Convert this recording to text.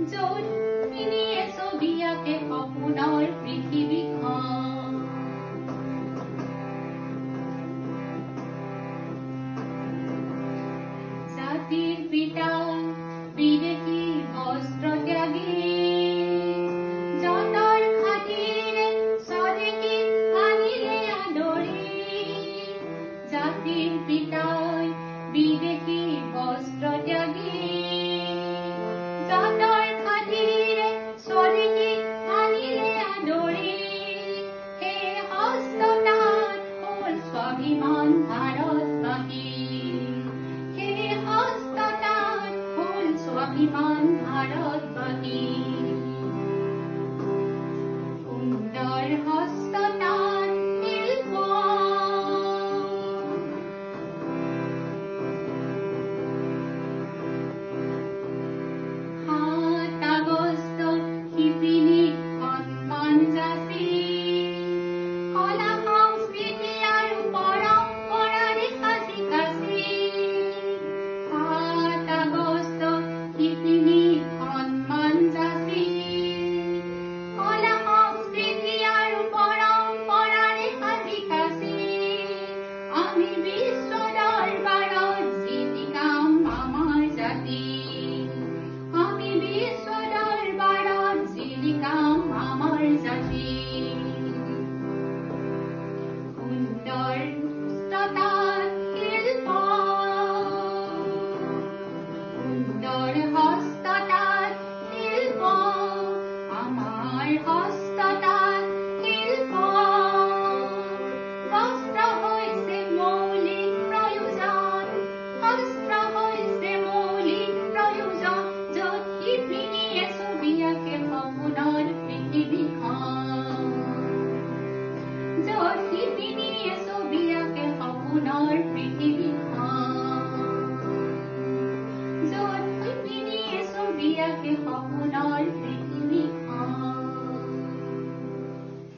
য'ত পিনিয়ে ছবি আঁকে সপোনৰ পৃথিৱীখন। জাতিৰ পিতা বিদেশী বস্ত্ৰ ত্যাগী, যঁতৰ খাতিৰে স্বদেশী আনিলে আদৰি। জাতিৰ পিতাই বিদেশী বস্ত্ৰ ত্যাগী, যঁতৰ খাতিৰে স্বদেশী আনিলে আদৰি। সেই হস্ততাঁত হ'ল স্বাভিমান ভাৰতবাসী, সেই হস্ততাঁত হ'ল স্বাভিমান ভাৰতবাসী। সুন্দৰ হস্ততাঁত শিল্প, শিপিনীক সন্মান যাচি, কলা সংস্কৃতি আৰু পৰম্পৰাৰে সাজি কাচি। ৭ আগষ্ট শিপিনীক সন্মান যাচি, কলা সংস্কৃতি আৰু পৰম্পৰাৰে সাজি কাচি। আমি বিশ্ব দৰবাৰত জিলিকাম আমাৰ জাতি, আমি বিশ্ব দৰবাৰত জিলিকাম আমাৰ জাতি। সুন্দৰ হস্ততাঁত শিল্প, সুন্দৰ হস্ততাঁত শিল্প, আমাৰ হস্ততাঁত শিল্প। বস্ত্ৰ হৈছে মৌলিক প্ৰয়োজন, বস্ত্ৰ হৈছে মৌলিক প্ৰয়োজন, য'ত শিপিনীয়ে ছবি আঁকে সপোনৰ পৃথিৱীখন, য'ত শিপিনীয়ে ছবি আঁকে সপোনৰ পৃথিৱীখন।